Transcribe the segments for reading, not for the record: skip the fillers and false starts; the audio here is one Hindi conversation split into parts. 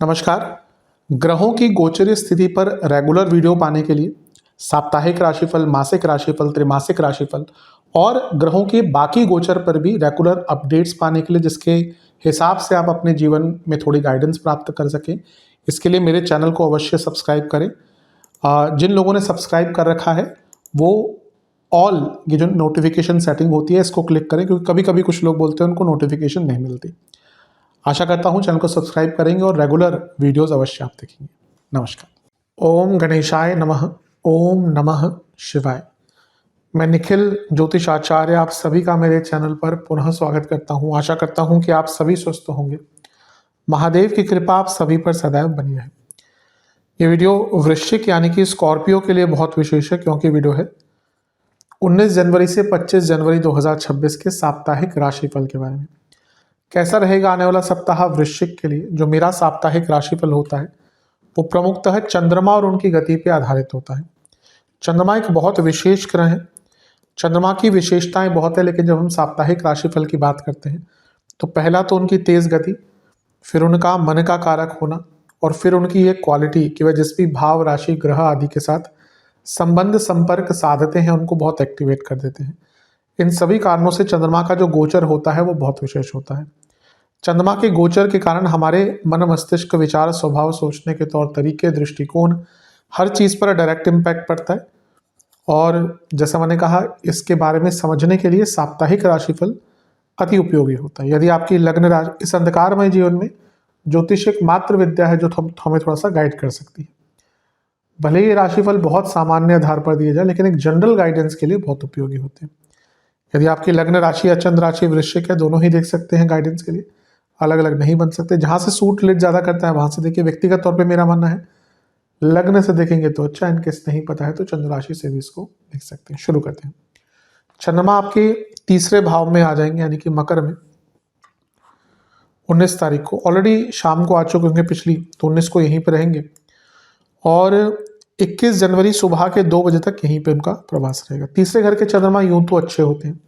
नमस्कार। ग्रहों की गोचरीय स्थिति पर रेगुलर वीडियो पाने के लिए साप्ताहिक राशिफल, मासिक राशिफल, त्रैमासिक राशिफल और ग्रहों के बाकी गोचर पर भी रेगुलर अपडेट्स पाने के लिए, जिसके हिसाब से आप अपने जीवन में थोड़ी गाइडेंस प्राप्त कर सकें, इसके लिए मेरे चैनल को अवश्य सब्सक्राइब करें। जिन लोगों ने सब्सक्राइब कर रखा है वो ऑल ये जो नोटिफिकेशन सेटिंग होती है इसको क्लिक करें, क्योंकि कभी कभी कुछ लोग बोलते हैं उनको नोटिफिकेशन नहीं मिलती। आशा करता हूँ चैनल को सब्सक्राइब करेंगे और रेगुलर वीडियोस अवश्य आप देखेंगे। नमस्कार। ओम गणेशाय नमः। ओम नमः शिवाय। मैं निखिल ज्योतिष आचार्य आप सभी का मेरे चैनल पर पुनः स्वागत करता हूँ। आशा करता हूँ कि आप सभी स्वस्थ होंगे। महादेव की कृपा आप सभी पर सदैव बनी रहे। ये वीडियो वृश्चिक यानी कि स्कॉर्पियो के लिए बहुत विशेष है, क्योंकि वीडियो है 19 जनवरी से 25 जनवरी 2026 के साप्ताहिक राशिफल के बारे में। कैसा रहेगा आने वाला सप्ताह वृश्चिक के लिए। जो मेरा साप्ताहिक राशिफल होता है वो प्रमुखतः चंद्रमा और उनकी गति पर आधारित होता है। चंद्रमा एक बहुत विशेष ग्रह है। चंद्रमा की विशेषताएं बहुत है, लेकिन जब हम साप्ताहिक राशिफल की बात करते हैं तो पहला तो उनकी तेज गति, फिर उनका मन का कारक होना, और फिर उनकी एक क्वालिटी कि वह जिस भी भाव, राशि, ग्रह आदि के साथ संबंध संपर्क साधते हैं उनको बहुत एक्टिवेट कर देते हैं। इन सभी कारणों से चंद्रमा का जो गोचर होता है वो बहुत विशेष होता है। चंद्रमा के गोचर के कारण हमारे मन, मस्तिष्क, विचार, स्वभाव, सोचने के तौर तरीके, दृष्टिकोण, हर चीज़ पर डायरेक्ट इम्पैक्ट पड़ता है। और जैसा मैंने कहा, इसके बारे में समझने के लिए साप्ताहिक राशिफल अति उपयोगी होता है। यदि आपकी लग्न राशि, इस अंधकारमय जीवन में ज्योतिष एक मात्र विद्या है जो हमें थोड़ा सा गाइड कर सकती है। भले ही राशिफल बहुत सामान्य आधार पर दिए जाए, लेकिन एक जनरल गाइडेंस के लिए बहुत उपयोगी होते हैं। यदि आपकी लग्न राशि या चंद्र राशि वृश्चिक है, दोनों ही देख सकते हैं गाइडेंस के लिए, अलग अलग नहीं बन सकते। जहाँ से सूट लिट ज़्यादा करता है वहाँ से देखिए। व्यक्तिगत तौर पे मेरा मानना है लग्न से देखेंगे तो अच्छा, इनकेस नहीं पता है तो चंद्र राशि से भी इसको देख सकते हैं। शुरू करते हैं। चंद्रमा आपके तीसरे भाव में आ जाएंगे, यानी कि मकर में 19 तारीख को। ऑलरेडी शाम को आ चुके होंगे पिछली, तो 19 को यहीं पर रहेंगे और 21 जनवरी सुबह के 2 बजे तक यहीं पे उनका प्रवास रहेगा। तीसरे घर के चंद्रमा यूं तो अच्छे होते हैं,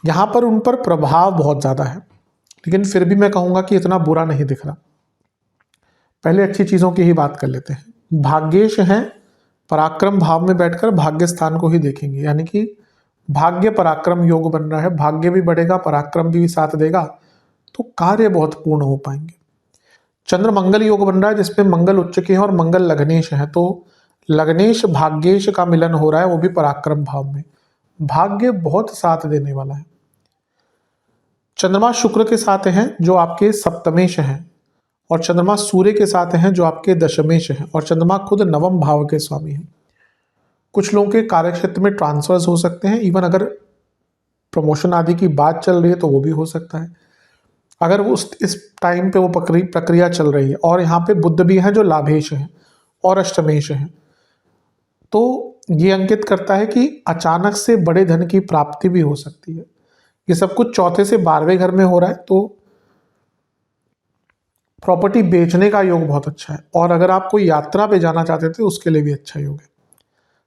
यहाँ पर उन पर प्रभाव बहुत ज़्यादा है, लेकिन फिर भी मैं कहूँगा कि इतना बुरा नहीं दिख रहा। पहले अच्छी चीज़ों की ही बात कर लेते हैं। भाग्येश हैं, पराक्रम भाव में बैठकर भाग्य स्थान को ही देखेंगे, यानी कि भाग्य पराक्रम योग बन रहा है। भाग्य भी बढ़ेगा, पराक्रम भी साथ देगा, तो कार्य बहुत पूर्ण हो पाएंगे। चंद्र मंगल योग बन रहा है, जिसमें मंगल उच्च के हैं और मंगल लग्नेश है, तो लग्नेश भाग्येश का मिलन हो रहा है, वो भी पराक्रम भाव में। भाग्य बहुत साथ देने वाला है। चंद्रमा शुक्र के साथ हैं जो आपके सप्तमेश हैं, और चंद्रमा सूर्य के साथ हैं जो आपके दशमेश हैं, और चंद्रमा खुद नवम भाव के स्वामी हैं। कुछ लोगों के कार्यक्षेत्र में ट्रांसफर्स हो सकते हैं, इवन अगर प्रमोशन आदि की बात चल रही है तो वो भी हो सकता है, अगर वो इस टाइम पे वो प्रक्रिया चल रही है। और यहाँ पे बुध भी हैं जो लाभेश हैं और अष्टमेश हैं, तो ये अंकित करता है कि अचानक से बड़े धन की प्राप्ति भी हो सकती है। ये सब कुछ चौथे से 12वें घर में हो रहा है, तो प्रॉपर्टी बेचने का योग बहुत अच्छा है। और अगर आप कोई यात्रा पे जाना चाहते थे उसके लिए भी अच्छा योग है।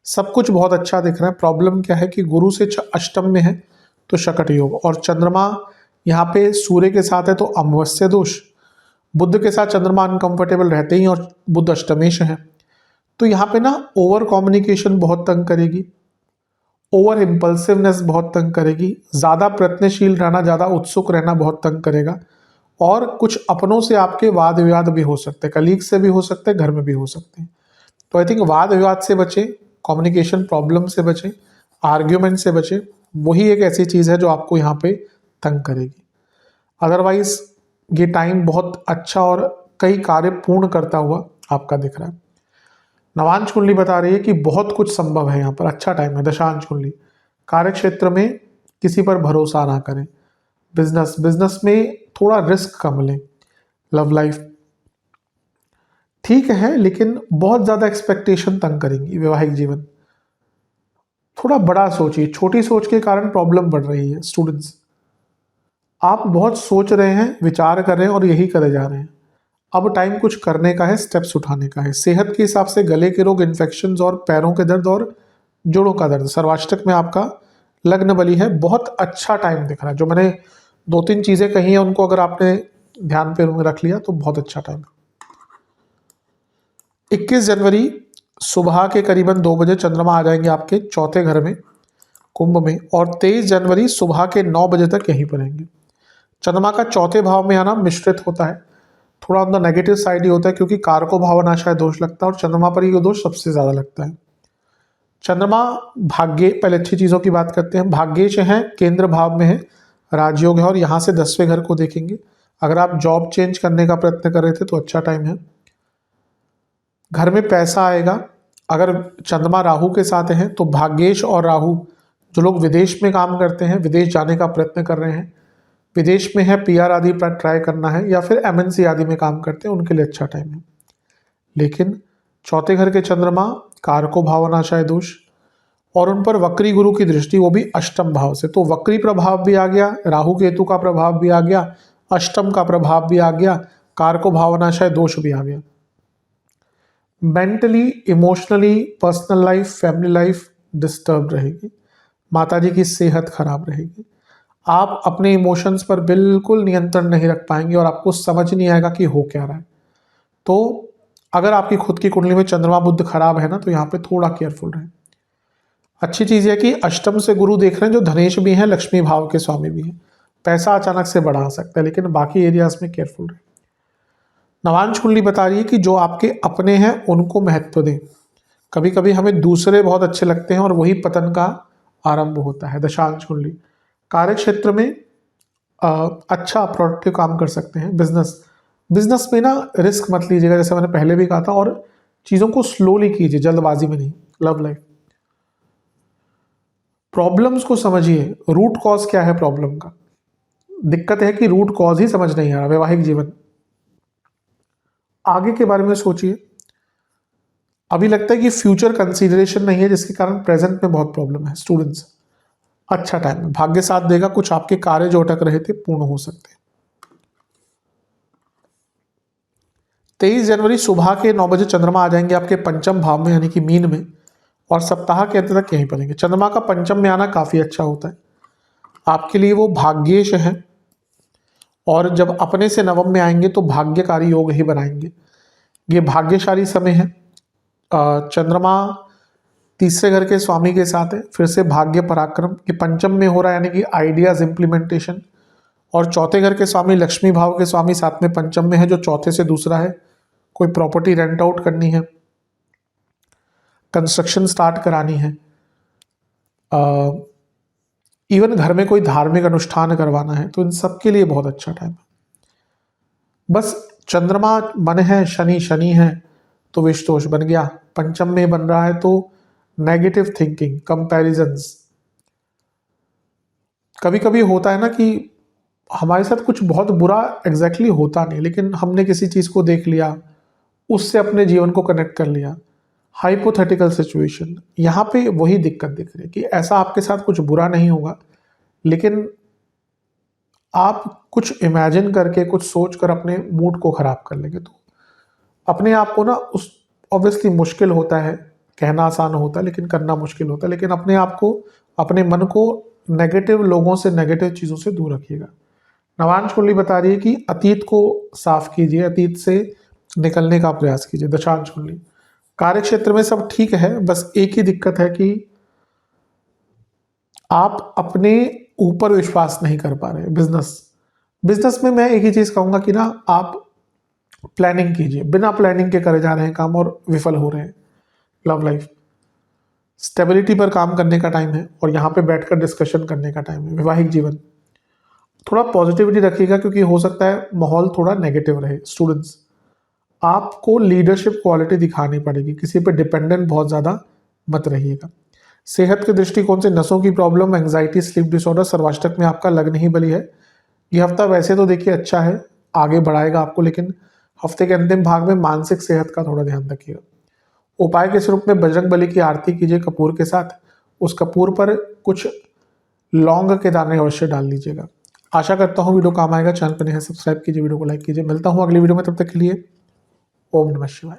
सब कुछ बहुत अच्छा दिख रहा है। प्रॉब्लम क्या है कि गुरु से अष्टम में है तो शकट योग, और चंद्रमा यहाँ पे सूर्य के साथ है तो अमावस्या दोष। बुध के साथ चंद्रमा अनकंफर्टेबल रहते ही, और बुध अष्टमेश है, तो यहाँ पे ना ओवर कम्युनिकेशन बहुत तंग करेगी, ओवर इम्पल्सिवनेस बहुत तंग करेगी, ज़्यादा प्रयत्नशील रहना, ज़्यादा उत्सुक रहना बहुत तंग करेगा, और कुछ अपनों से आपके वाद विवाद भी हो सकते हैं, कलीग से भी हो सकते हैं, घर में भी हो सकते हैं। तो आई थिंक वाद विवाद से बचें, कम्युनिकेशन प्रॉब्लम से बचें, आर्ग्यूमेंट से बचें। वही एक ऐसी चीज़ है जो आपको यहाँ पे तंग करेगी। अदरवाइज ये टाइम बहुत अच्छा और कई कार्य पूर्ण करता हुआ आपका दिख रहा है। नवांश कुंडली बता रही है कि बहुत कुछ संभव है यहाँ पर, अच्छा टाइम है। दशांश कुंडली, कार्य क्षेत्र में किसी पर भरोसा ना करें। बिजनेस में थोड़ा रिस्क कम लें। लव लाइफ ठीक है, लेकिन बहुत ज़्यादा एक्सपेक्टेशन तंग करेंगी। वैवाहिक जीवन थोड़ा बड़ा सोचिए, छोटी सोच के कारण प्रॉब्लम बढ़ रही है। स्टूडेंट्स, आप बहुत सोच रहे हैं, विचार कर रहे हैं और यही करे जा रहे हैं। अब टाइम कुछ करने का है, स्टेप्स उठाने का है। सेहत के हिसाब से गले के रोग, इन्फेक्शंस और पैरों के दर्द और जोड़ों का दर्द, सर्वाष्टक में आपका लग्न बली है, बहुत अच्छा टाइम दिख रहा है। जो मैंने 2-3 चीज़ें कही हैं उनको अगर आपने ध्यान पे रख लिया तो बहुत अच्छा टाइम है। 21 जनवरी सुबह के करीबन 2 बजे चंद्रमा आ जाएंगे आपके चौथे घर में कुंभ में, और 23 जनवरी सुबह के 9 बजे तक यहीं पर रहेंगे। चंद्रमा का चौथे भाव में आना मिश्रित होता है, थोड़ा ऑन द नेगेटिव साइड ही होता है, क्योंकि कारको भावनाशय दोष लगता है और चंद्रमा पर ये दोष सबसे ज़्यादा लगता है। चंद्रमा भाग्य, पहले अच्छी चीज़ों की बात करते हैं। भाग्येश है, केंद्र भाव में है, राजयोग है, और यहाँ से 10वें घर को देखेंगे। अगर आप जॉब चेंज करने का प्रयत्न कर रहे थे तो अच्छा टाइम है। घर में पैसा आएगा। अगर चंद्रमा राहु के साथ हैं तो भाग्येश और राहु, जो लोग विदेश में काम करते हैं, विदेश जाने का प्रयत्न कर रहे हैं, विदेश में है, पीआर आदि पर ट्राई करना है, या फिर एमएनसी आदि में काम करते हैं, उनके लिए अच्छा टाइम है। लेकिन चौथे घर के चंद्रमा कारको भावनाशय दोष, और उन पर वक्री गुरु की दृष्टि, वो भी अष्टम भाव से, तो वक्री प्रभाव भी आ गया, राहु केतु का प्रभाव भी आ गया, अष्टम का प्रभाव भी आ गया, कारको भावनाशय दोष भी आ गया। Mentally, emotionally, personal life, family life disturb रहेगी। माताजी की सेहत खराब रहेगी। आप अपने इमोशंस पर बिल्कुल नियंत्रण नहीं रख पाएंगे और आपको समझ नहीं आएगा कि हो क्या रहा है। तो अगर आपकी खुद की कुंडली में चंद्रमा बुध खराब है ना, तो यहाँ पे थोड़ा केयरफुल रहें। अच्छी चीज़ है कि अष्टम से गुरु देख रहे हैं, जो धनेश भी हैं, लक्ष्मी भाव के स्वामी भी हैं। पैसा अचानक से बढ़ा सकता है, लेकिन बाकी एरियाज में केयरफुल रहें। नवांश कुंडली बता रही है कि जो आपके अपने हैं उनको महत्व दें। कभी कभी हमें दूसरे बहुत अच्छे लगते हैं और वही पतन का आरंभ होता है। दशांश कुंडली कार्य क्षेत्र में अच्छा प्रोडक्टिव काम कर सकते हैं। बिजनेस में ना रिस्क मत लीजिएगा, जैसे मैंने पहले भी कहा था, और चीज़ों को स्लोली कीजिए, जल्दबाजी में नहीं। लव लाइफ, प्रॉब्लम्स को समझिए, रूट कॉज क्या है प्रॉब्लम का। दिक्कत है कि रूट कॉज ही समझ नहीं आ रहा। वैवाहिक जीवन, आगे के बारे में सोचिए। अभी लगता है कि फ्यूचर कंसीडरेशन नहीं है, जिसके कारण प्रेजेंट में बहुत प्रॉब्लम है। स्टूडेंट्स, अच्छा टाइम है, भाग्य साथ देगा, कुछ आपके कार्य जो अटक रहे थे पूर्ण हो सकते हैं। 23 जनवरी सुबह के 9 बजे चंद्रमा आ जाएंगे आपके पंचम भाव में, यानी कि मीन में, और सप्ताह के अंत तक यहीं पड़ेंगे। चंद्रमा का पंचम में आना काफी अच्छा होता है आपके लिए, वो भाग्येश है, और जब अपने से नवम में आएंगे तो भाग्यकारी योग ही बनाएंगे। ये भाग्यशाली समय है। चंद्रमा तीसरे घर के स्वामी के साथ है, फिर से भाग्य पराक्रम, ये पंचम में हो रहा है, यानी कि आइडियाज इंप्लीमेंटेशन, और चौथे घर के स्वामी लक्ष्मी भाव के स्वामी साथ में पंचम में है, जो चौथे से दूसरा है। कोई प्रॉपर्टी रेंट आउट करनी है, कंस्ट्रक्शन स्टार्ट करानी है, इवन घर में कोई धार्मिक अनुष्ठान करवाना है, तो इन सब के लिए बहुत अच्छा टाइम है। बस चंद्रमा मन है, शनि है तो विष दोष बन गया। पंचम में बन रहा है तो नेगेटिव थिंकिंग, कंपैरिजंस। कभी कभी होता है ना कि हमारे साथ कुछ बहुत बुरा एग्जैक्टली होता नहीं, लेकिन हमने किसी चीज़ को देख लिया, उससे अपने जीवन को कनेक्ट कर लिया। हाइपोथेटिकल सिचुएशन, यहाँ पे वही दिक्कत दिख रही है कि ऐसा आपके साथ कुछ बुरा नहीं होगा, लेकिन आप कुछ इमेजिन करके, कुछ सोच कर अपने मूड को खराब कर लेंगे। तो अपने आप को ना, उस ऑब्वियसली मुश्किल होता है, कहना आसान होता है लेकिन करना मुश्किल होता है, लेकिन अपने आप को, अपने मन को नेगेटिव लोगों से, नेगेटिव चीज़ों से दूर रखिएगा। नवांश कुंडली बता रही है कि अतीत को साफ कीजिए, अतीत से निकलने का प्रयास कीजिए। दशांश कुंडली कार्य क्षेत्र में सब ठीक है, बस एक ही दिक्कत है कि आप अपने ऊपर विश्वास नहीं कर पा रहे। बिजनेस में मैं एक ही चीज़ कहूँगा कि ना, आप प्लानिंग कीजिए, बिना प्लानिंग के करे जा रहे हैं काम और विफल हो रहे हैं। लव लाइफ, स्टेबिलिटी पर काम करने का टाइम है और यहाँ पे बैठकर डिस्कशन करने का टाइम है। वैवाहिक जीवन, थोड़ा पॉजिटिविटी रखिएगा, क्योंकि हो सकता है माहौल थोड़ा नेगेटिव रहे। स्टूडेंट्स, आपको लीडरशिप क्वालिटी दिखानी पड़ेगी, किसी पे डिपेंडेंट बहुत ज़्यादा मत रहिएगा। सेहत के दृष्टिकोण से नसों की प्रॉब्लम, एंग्जाइटी, स्लीप डिसऑर्डर, सर्वाष्टक में आपका लग्न ही बली है। ये हफ्ता वैसे तो देखिए अच्छा है, आगे बढ़ाएगा आपको, लेकिन हफ्ते के अंतिम भाग में मानसिक सेहत का थोड़ा ध्यान रखिएगा। उपाय के स्वरूप में बजरंग बली की आरती कीजिए कपूर के साथ। उस कपूर पर कुछ लौंग के दाने अवश्य डाल लीजिएगा। आशा करता हूँ वीडियो काम आएगा। चैनल पर नए हैं, सब्सक्राइब कीजिए, वीडियो को लाइक कीजिए। मिलता हूँ अगली वीडियो में, तब तक के लिए ओम नमः शिवाय।